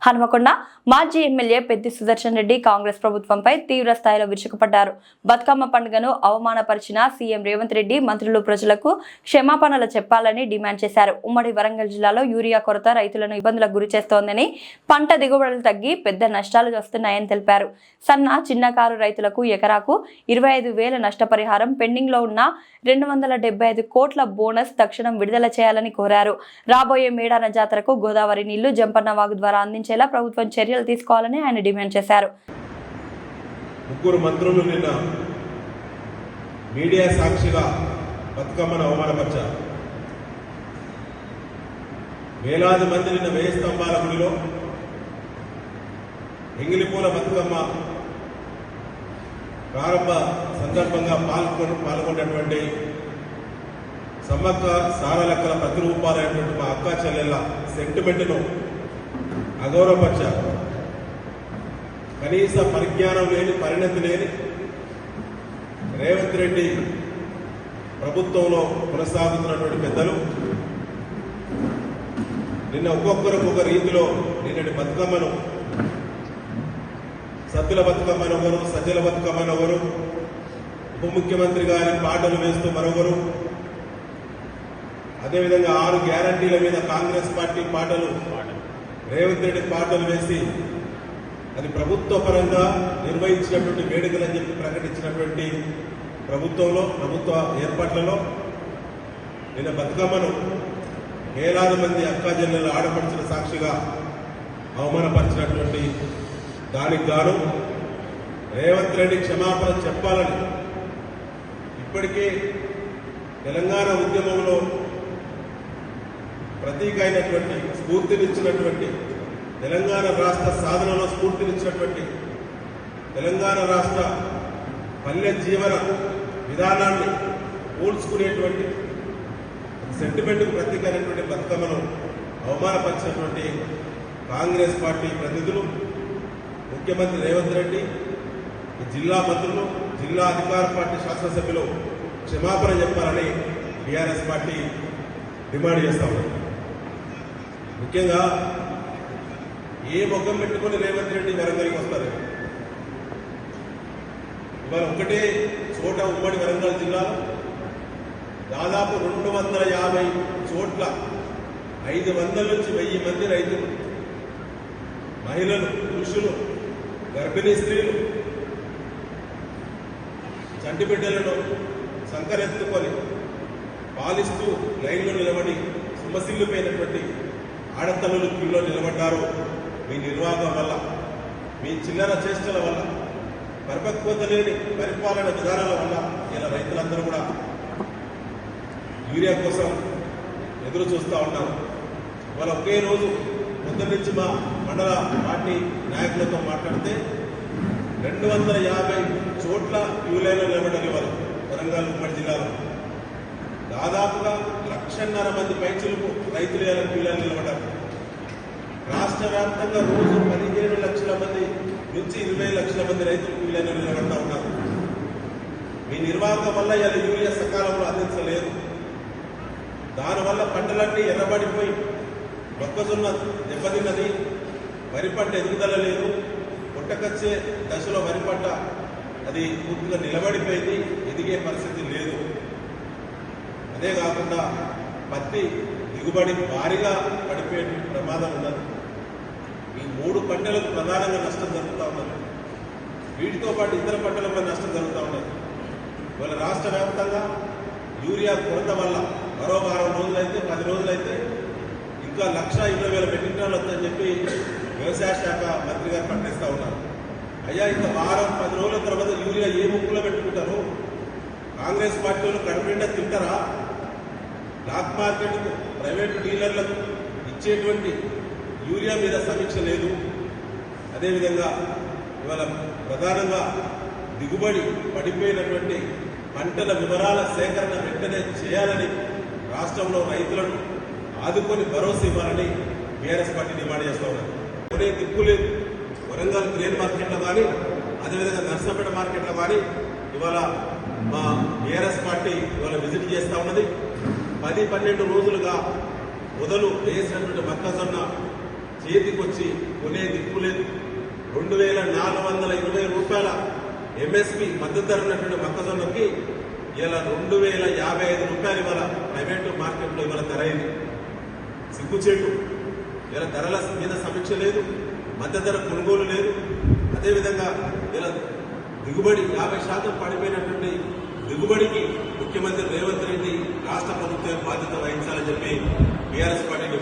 హనుమకొండ మాజీ ఎమ్మెల్యే పెద్ది సుదర్శన్ రెడ్డి కాంగ్రెస్ ప్రభుత్వంపై తీవ్ర స్థాయిలో విరుచుకుపడ్డారు. బతుకమ్మ పండుగను అవమానపరిచిన సీఎం రేవంత్ రెడ్డి మంత్రులు ప్రజలకు క్షమాపణలు చెప్పాలని డిమాండ్ చేశారు. ఉమ్మడి వరంగల్ జిల్లాలో యూరియా కొరత రైతులను ఇబ్బందులకు గురిచేస్తోందని, పంట దిగుబడులు తగ్గి పెద్ద నష్టాలు వస్తున్నాయని తెలిపారు. సన్న చిన్నకారు రైతులకు ఎకరాకు 25,000 నష్టపరిహారం, పెండింగ్ లో ఉన్న 275 కోట్ల బోనస్ తక్షణం విడుదల చేయాలని కోరారు. రాబోయే మేడాన జాతరకు గోదావరి నీళ్లు జంపన్న వాగు ద్వారా అందించేలా ప్రభుత్వం చర్యలు తీసుకోవాలని ఆయన డిమాండ్ చేశారు. ముగ్గురు మంత్రులు నిన్న మీడియా సాక్షిగా బతుకమ్మను అవమానపరిచారు. వేలాది మంది నిన్న 1000 స్తంభాల గుడిలో ఎంగిలిపూల బతుకమ్మ ప్రారంభ సందర్భంగా పాల్గొన్నటువంటి సమ్మక్క సారలక్కల ప్రతిరూపాలైనటువంటి మా అక్కా చెల్లెళ్ళ సెంటిమెంట్ను అగౌరవపరిచారు. కనీస పరిజ్ఞానం లేని, పరిణతి లేని రేవంత్ రెడ్డి ప్రభుత్వంలో కొనసాగుతున్నటువంటి పెద్దలు నిన్న ఒక్కొక్కరికి ఒక రీతిలో నిన్నటి బతుకమ్మను సద్దుల బతుకమ్మను ఒకరు, సజ్జల బతుకమ్మను ఒకరు, ఉప ముఖ్యమంత్రి గారి పాటలు వేస్తూ మరొకరు, అదేవిధంగా 6 గ్యారంటీల మీద కాంగ్రెస్ పార్టీ పాటలు, రేవంత్ రెడ్డి పాటలు వేసి అది ప్రభుత్వ పరంగా నిర్వహించినటువంటి వేడుకలని చెప్పి ప్రకటించినటువంటి ప్రభుత్వ ఏర్పాట్లలో నిన్న బతుకమ్మను వేలాది మంది అక్కా చెల్లెలు ఆడపడిచిన సాక్షిగా అవమానపరిచినటువంటి దానికి గాను రేవంత్ రెడ్డి క్షమాపణ చెప్పాలని ఇప్పటికే తెలంగాణ ఉద్యమంలో ప్రతీక అయినటువంటి, స్ఫూర్తినిచ్చినటువంటి, తెలంగాణ రాష్ట్ర సాధనలో స్ఫూర్తినిచ్చినటువంటి, తెలంగాణ రాష్ట్ర పల్లె జీవన విధానాన్ని పోల్చుకునేటువంటి సెంటిమెంట్కు ప్రతీక అయినటువంటి బతుకమ్మను అవమానపరిచినటువంటి కాంగ్రెస్ పార్టీ ప్రతినిధులు, ముఖ్యమంత్రి రేవంత్ రెడ్డి, జిల్లా మంత్రులు, జిల్లా అధికార పార్టీ శాసనసభ్యులు క్షమాపణ చెప్పాలని టీఆర్ఎస్ పార్టీ డిమాండ్ చేస్తా ఉంది. ముఖ్యంగా ఏ ముఖం పెట్టుకుని రేవంత్ రెడ్డి వరంగల్కి వస్తారు? ఇవాళ ఒకటే చోట ఉమ్మడి వరంగల్ జిల్లాలో దాదాపు 250 చోట్ల 500 నుంచి 1000 మంది రైతులు, మహిళలు, పురుషులు, గర్భిణీ స్త్రీలు చంటి బిడ్డలను సంకరెత్తుకొని పాలిస్తూ లైన్లో నిలబడి సొమ్మసిల్లిపోయినటువంటి ఆడతల్లులు క్యూలో నిలబడ్డారు. మీ నిర్వాహకం వల్ల, మీ చిల్లర చేష్టల వల్ల, పరిపక్వత లేని పరిపాలన విధానాల వల్ల ఇలా రైతులందరూ కూడా యూరియా కోసం ఎదురు చూస్తూ ఉన్నారు. వాళ్ళ ఒకే రోజు పొద్దున్న నుంచి మా మండల పార్టీ నాయకులతో మాట్లాడితే 250 చోట్ల క్యూలైన్లో నిలబడ్డారు. వాళ్ళు వరంగల్ ఉమ్మడి జిల్లాలో దాదాపుగా 1,50,000 మంది పైచులకు రైతులు క్యూలైన్లో నిలబడ్డారు. రాష్ట్ర వ్యాప్తంగా రోజు 15 లక్షల మంది నుంచి 20 లక్షల మంది రైతులు క్యూలైన్లో నిలబడతా ఉన్నారు. మీ నిర్వాహకం వల్ల ఇలా యూరియా సకాలంలో అందించలేదు. దానివల్ల పంటలన్నీ ఎర్రబడిపోయి మొక్కజొన్న దెబ్బతిన్నది, వరి పంట ఎదుగుదల లేదు, పుట్టకొచ్చే దశలో వరి పంట అది పూర్తిగా నిలబడిపోయింది, ఎదిగే పరిస్థితి లేదు. అదే కాకుండా పత్తి దిగుబడి భారీగా పడిపోయే ప్రమాదం ఉన్నది. ఈ 3 పంటలకు ప్రధానంగా నష్టం జరుగుతూ ఉన్నది. వీటితో పాటు ఇతర పంటలపై నష్టం జరుగుతూ ఉన్నది. వాళ్ళ రాష్ట్ర వ్యాప్తంగా యూరియా కొరత వల్ల మరో 10 రోజులైతే 10 రోజులైతే ఇంకా 1,20,000 మెట్రిక్ టన్నులు వస్తుందని చెప్పి వ్యవసాయ శాఖ మంత్రి గారు ప్రకటిస్తూ ఉన్నారు. అయ్యా, ఇంకా 10 రోజుల తర్వాత యూరియా ఏ ముక్కులో పెట్టుకుంటారు? కాంగ్రెస్ పార్టీలో కడుపు నిండా తింటారా? బ్లాక్ మార్కెట్కు, ప్రైవేటు డీలర్లకు ఇచ్చేటువంటి యూరియా మీద సమీక్ష లేదు. అదేవిధంగా ఇవాళ ప్రధానంగా దిగుబడి పడిపోయినటువంటి పంటల వివరాల సేకరణ వెంటనే చేయాలని, రాష్ట్రంలో రైతులను ఆదుకొని భరోసా ఇవ్వాలని బీఆర్ఎస్ పార్టీ డిమాండ్ చేస్తూ ఉన్నారు. కొనే దిక్కు లేదు. వరంగల్ గ్రెయిన్ మార్కెట్లో కానీ, అదేవిధంగా నర్సంపేట మార్కెట్లో కానీ ఇవాళ మా బీఆర్ఎస్ పార్టీ ఇవాళ విజిట్ చేస్తూ ఉన్నది. 10-12 రోజులుగా మొదలు వేసినటువంటి మొక్కజొన్న చేతికొచ్చి కొనే దిక్కు లేదు. 2,420 రూపాయల ఎంఎస్పి మద్దతు ధర ఉన్నటువంటి మొక్కజొన్నకి ఇలా 2,055 రూపాయలు ఇవాళ ప్రైవేటు మార్కెట్లో ఇవాళ ధర అయింది. సిగ్గుచేటు. ఇలా ధరల మీద సమీక్ష లేదు, మద్దతు ధర కొనుగోలు లేదు. అదేవిధంగా ఇలా దిగుబడి 50% పడిపోయినటువంటి దిగుబడికి ముఖ్యమంత్రి రేవంత్ రెడ్డి రాష్ట్ర ప్రభుత్వం బాధ్యత వహించాలని చెప్పి బీఆర్ఎస్ పార్టీని